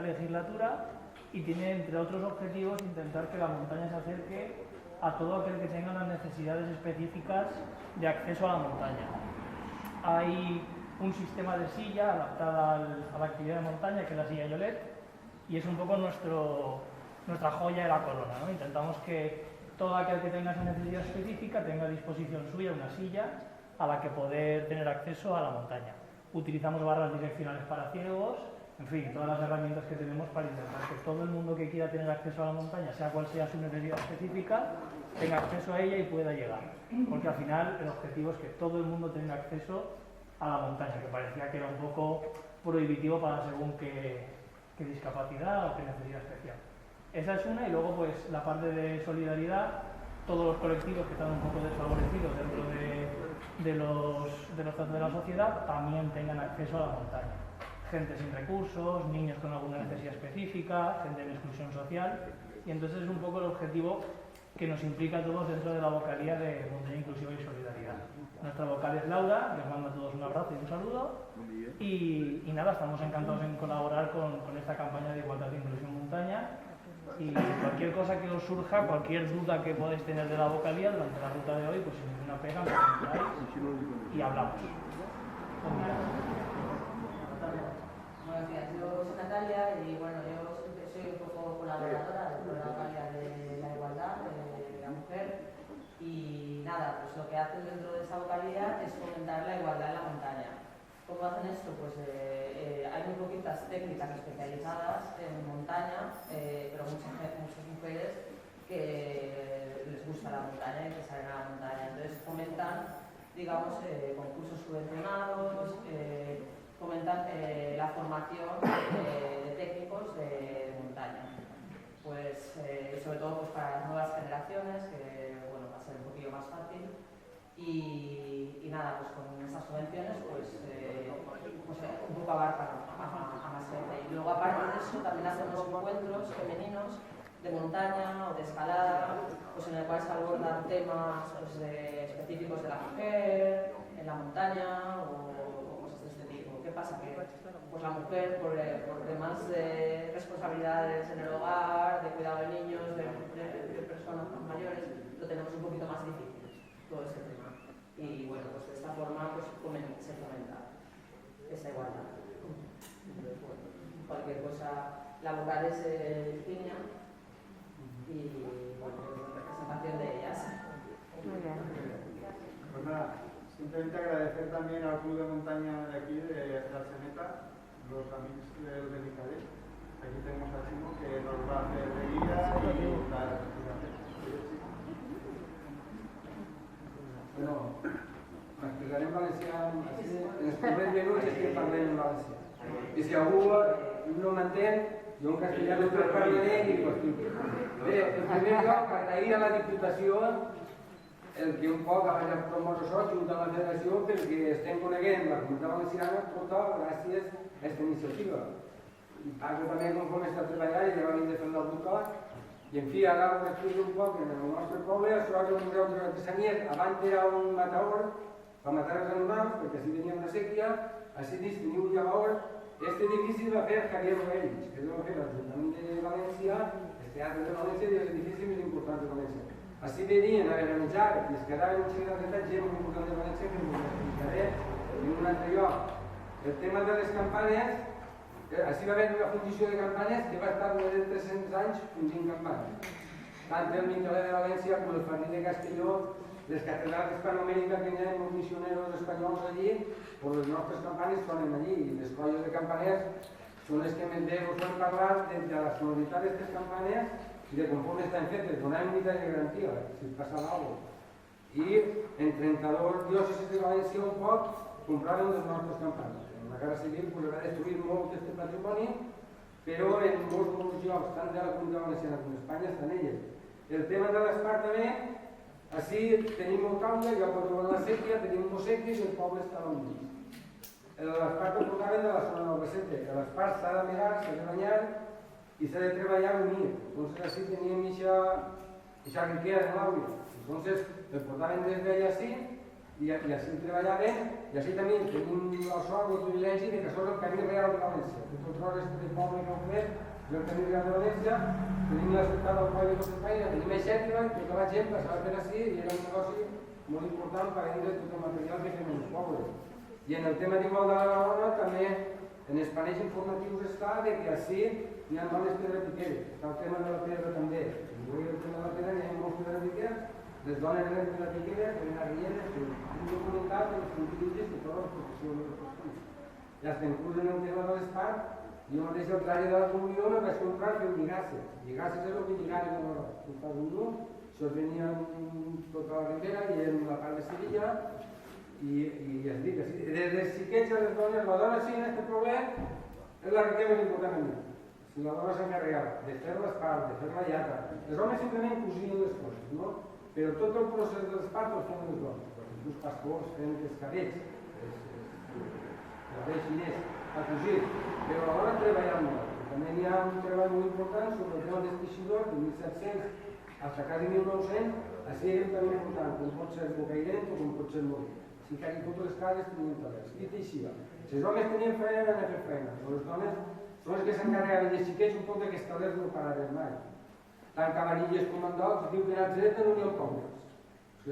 esta legislatura y tiene, entre otros objetivos, intentar que la montaña se acerque a todo aquel que tenga las necesidades específicas de acceso a la montaña. Hay un sistema de silla adaptada a la actividad de montaña, que es la silla Yolet, y es un poco nuestra joya de la corona, ¿no? Intentamos que todo aquel que tenga esa necesidad específica tenga a disposición suya una silla a la que poder tener acceso a la montaña. Utilizamos barras direccionales para ciegos, en fin, todas las herramientas que tenemos para intentar que todo el mundo que quiera tener acceso a la montaña, sea cual sea su necesidad específica, tenga acceso a ella y pueda llegar. Porque al final el objetivo es que todo el mundo tenga acceso a la montaña, que parecía que era un poco prohibitivo para según qué discapacidad o qué necesidad especial. Esa es una, y luego pues la parte de solidaridad, todos los colectivos que están un poco desfavorecidos dentro de los tratos de la sociedad también tengan acceso a la montaña. Gente sin recursos, niños con alguna necesidad específica, gente en exclusión social, y entonces es un poco el objetivo que nos implica a todos dentro de la vocalía de Montaña Inclusiva y Solidaridad. Nuestra vocal es Laura, que os mando a todos un abrazo y un saludo, y nada, estamos encantados en colaborar con esta campaña de igualdad e inclusión montaña, y cualquier cosa que os surja, cualquier duda que podáis tener de la vocalía durante la ruta de hoy, pues sin ninguna pega me preguntáis y hablamos. Buenos días, yo soy Natalia y bueno, yo soy un poco colaboradora de la vocalía de la igualdad de la mujer, y nada, pues lo que hacen dentro de esa vocalía es fomentar la igualdad en la montaña. ¿Cómo hacen esto? Pues hay muy poquitas técnicas especializadas en montaña, pero muchas mujeres que les gusta la montaña y que salen a la montaña. Entonces fomentan, digamos, concursos subvencionados, fomentan la formación de técnicos de montaña. Pues sobre todo pues, para las nuevas generaciones, que bueno, va a ser un poquillo más fácil. Y nada, pues con estas subvenciones pues un poco abarcan a más gente. Y luego aparte de eso también hacemos encuentros femeninos de montaña o de escalada, pues en el cual se abordan temas pues, específicos de la mujer en la montaña o cosas de este tipo. ¿Qué pasa? Que pues la mujer por temas de responsabilidades en el hogar, de cuidado de niños, de personas más mayores, lo tenemos un poquito más difícil, todo este tema. Y bueno, pues de esta forma pues, se fomenta esa igualdad. Entonces, bueno, cualquier cosa, la vocal es Virginia y bueno, la representación de ellas. Muy bien. Pues nada, simplemente agradecer también al Club de Montaña de aquí, de la Seneta, los amigos del Benicadé. Aquí tenemos a Chimo que nos va a hacer de guía y tal. Bueno, m'explicaré en valencià, en els primers minuts estic parlant en valencià. I si algú no m'entén, jo en castellà no parlaré i ho explico. Bé, en primer lloc, agrair a la Diputació el que un poc ha promès això junt amb la Federació perquè estem coneguent la Comunitat Valenciana tota gràcies a aquesta iniciativa. I parlo també conforme està treballant i ja va venir de fer l'advocat. I en fi, ara us explico un poc, en el nostre poble, això és un museu de artesanies, abans era un matador, per matar els animals, perquè així tenia una sèquia, així dins tenia un llagador. Este edifici va fer Javier Reis, que va fer l'Ajuntament de València, el Teatre de València i és l'edifici més important de València. Així venien a menjar i es quedaven un seguit de gent molt important de València que us explicaré en un altre lloc. El tema de les campanes, així va haver una fundició de campanes que va estar més de 300 anys fundint campanes. Tant el Miqueler de València com el Farní de Castelló, les catedrals d'Hispanoamèrica que hi ha molts missioneros espanyols allí, pues les nostres campanes sonen allí i les colles de campaners són les que us van parlar de la sonoritat d'aquestes campanes i de com estan fetes, donant unitat de garantia, si passa alguna cosa. I en 32 diòcesis de València un poc compraven les nostres campanes. La Guerra Civil pues, va destruir molt aquest patrimoni, però en molts llocs, tant de la Comunitat Valenciana com d'Espanya, estan elles. El tema de l'Espart també, així tenim molt càudia, ja podeu veure la sèquia, tenim dos sèquies i el poble està al mig. L'Espart ho portaven de la zona del Recete. L'Espart s'ha de mirar, s'ha de banyar i s'ha de treballar unit. Entonces així teníem eixa riquesa de l'àudia. Entonces el portaven des d'allà així i així treballaven, i així també tenim la sort o el privilegi que això és el camí real de València. De tots els restes de poble que heu fet, és el camí real de València, tenim la ciutat del Coll de Costantanya, tenim Aixètiva, i tota la gent passava per així i era un negoci molt important per vendre tot el material que fem en els pobles. I en el tema d'igualtat de la dona també en els panells informatius està que així hi ha dones pedra piqueres, està el tema de la pedra també. Si vull el tema de la pedra, hi ha molts pedra piqueres, les dones eren pedra piqueres, eren arrieres, que han documentat els continguts de tota la professió de les persones. I fins inclús en el tema de l'espart, jo mateix al traje de la comunió me vaig comprar fent lligasses. Lligasses és el que lligaren a l'hora. Tu fas un nu, això venia tota la ribera i en la part de Sevilla, i es dic, des dels xiquets a les dones, la dona sí en aquest problema és la que més important a mi. Si la dona s'encarregava de fer l'espart, de fer la llata, els homes simplement cosien les coses, no? Però tot el procés de l'espart el feien les dones. Els pastors feien els cabells, el cabell xinès, a cosir, però a l'hora treballava molt. També hi ha un treball molt important sobre el tema dels teixidors de 1700 fins a quasi 1900, així era també important, com pot ser bocairent o com pot ser morir. Així que aquí totes les cases tenien talers. I teixia. Si els homes tenien feina, anaven a fer feina, però les dones són les que s'encarregaven dels xiquets un poc d'aquests talers no paraven mai. Tant Cabanilles com Andalcs diu que a Nazareta no n'hi ha pobles.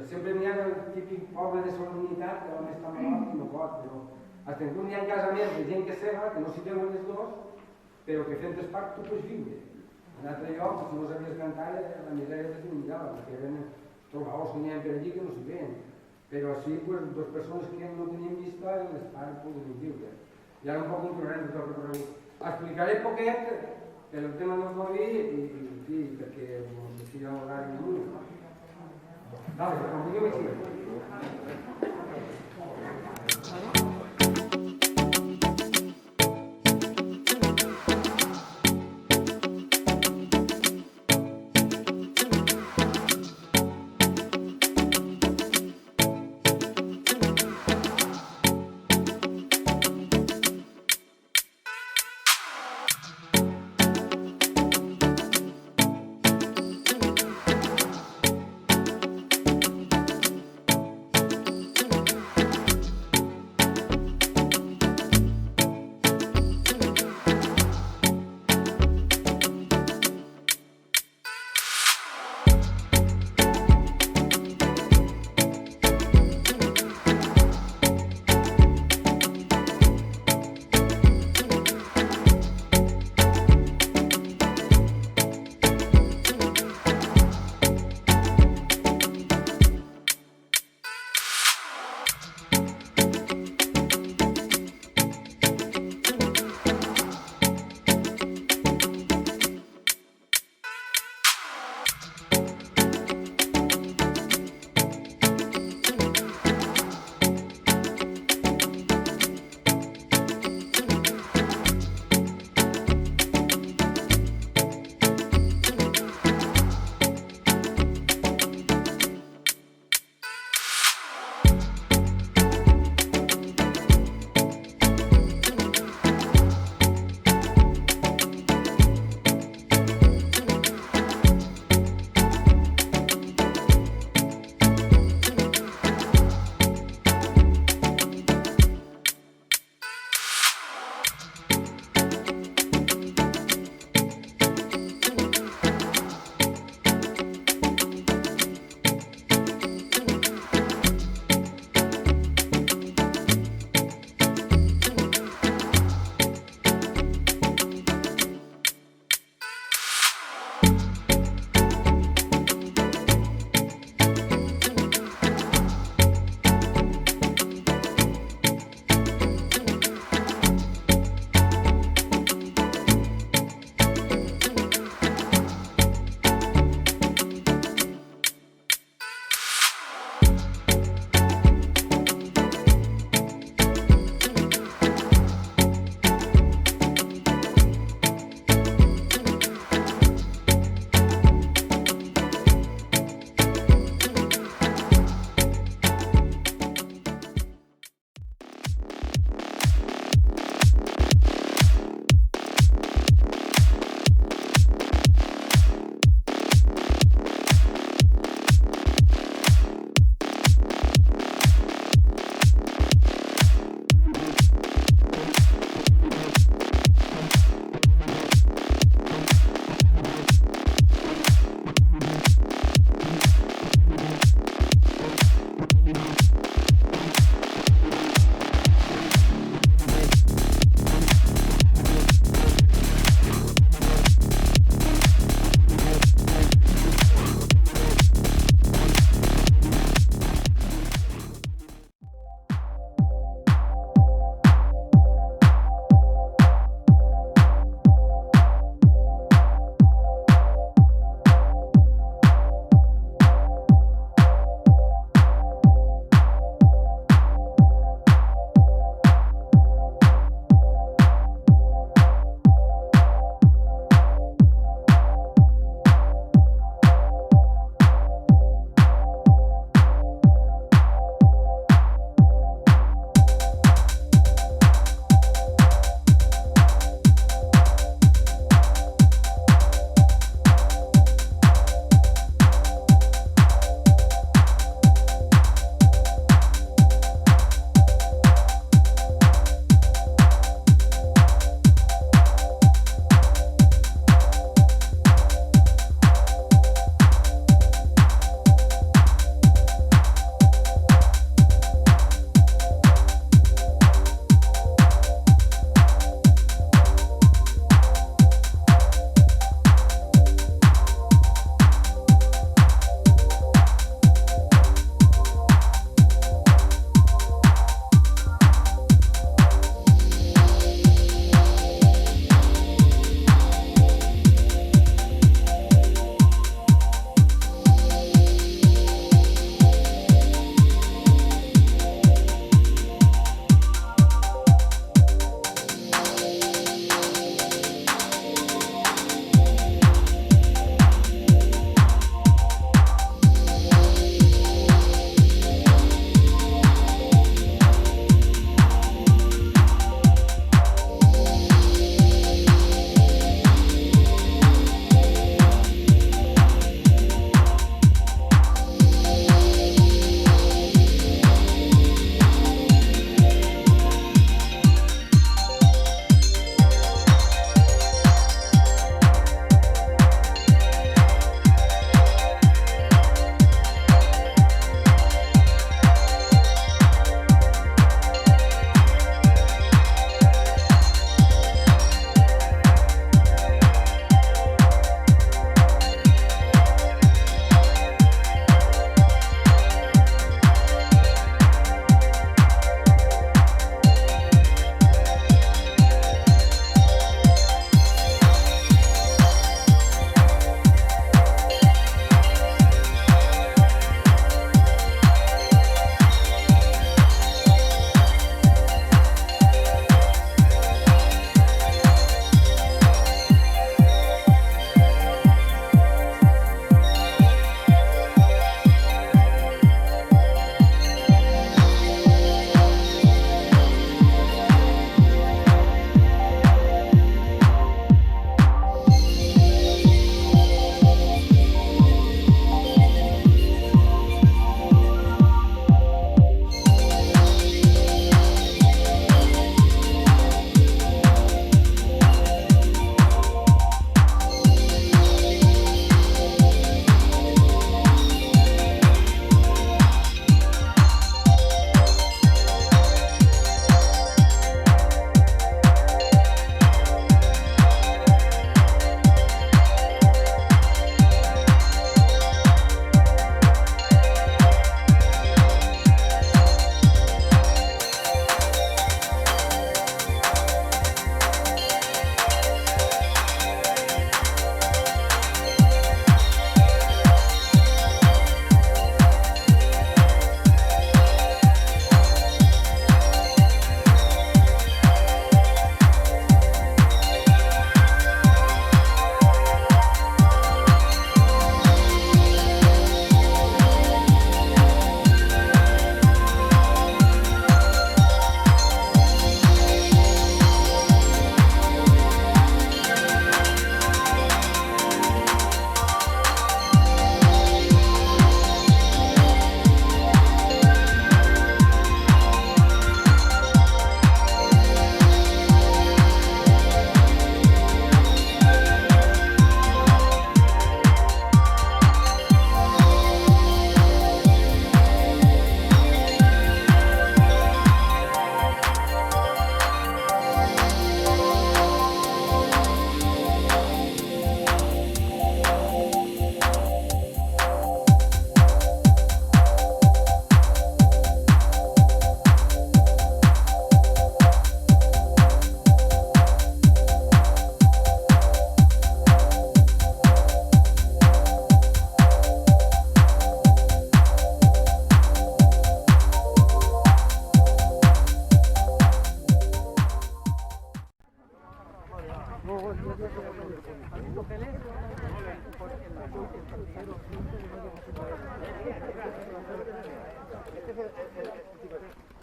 Sempre n'hi ha el típic poble de solemnitat que l'home està malalt i no pot, però fins que n'hi ha casaments de gent que sega, que no s'hi veuen els dos, però que fent espart tu pots viure. En altre lloc, si no sabies cantar, la misèria te s'inundava, perquè eren trobaus que n'hi ha per allí que no s'hi veien. Però així, dues persones que no tenien vista, en l'espart podien viure. I ara un poc un programa de tot el recorregut. Explicaré poquet per el tema del Covid i perquè no sé si hi ha l'horari de l'únic. Dale, com vulgueu així.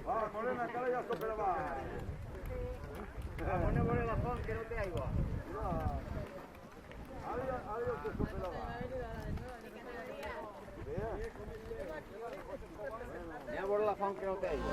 Va, ponen la cara y ya pero va. Pone la font que no te hago. Adiós, que supera va. Ya por la font que no te hago.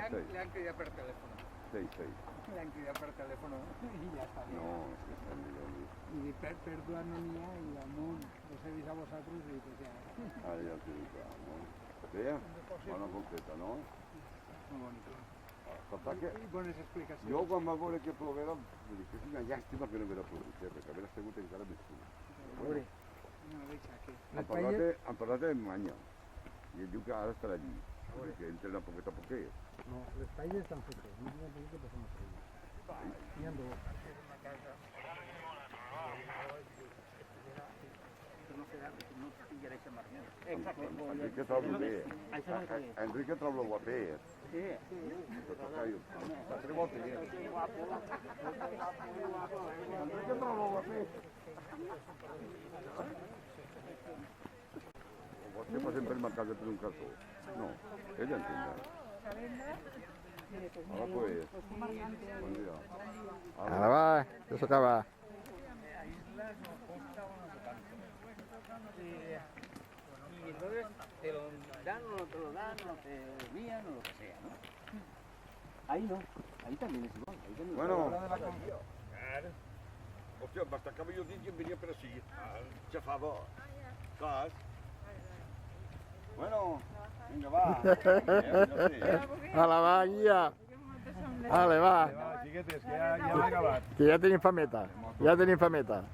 Le han cridat per telèfon. Sí. Le han cridat per telèfon i ja està. No, sí, està millor. I dic, perdua no n'hi ha i damunt us he vist a vosaltres i pues ja. Ara ja t'ho dic, no? Bé, bona concreta, no? Molt bonica. Total que I bones explicacions. jo quan va veure que plovera, em dic que és una llàstima que no haguera plogut, perquè haguera sigut encara més fum. Veure. No, deixa aquí. Han parlat de Manya, i ell diu que ara estarà allí, que entren a poquet a poquet. No, les paelles estan fetes. No tinc un que passem a paelles. N'hi ha dos. Enrique trobo bé. Enrique trobo guapet. Sí. Quatre voltes. Enrique trobo guapet. Vostè passem per mercat per un cartó. No, ella entendrà. Hola, pues. Bon dia. Ara va, això s'acaba. Y entonces te lo dan o no te lo dan, o te envían o lo que sea, ¿no? Ahí no, ahí también es igual. Ahí también Bueno. Claro. Hòstia, m'estacava jo dins i em venia per ací. Xafava. Saps? Bueno, vinga, va. Ala, va, guia. Ale, va. Xiquetes, que ja hem acabat. Que ja tenim fameta. Ja tenim fameta.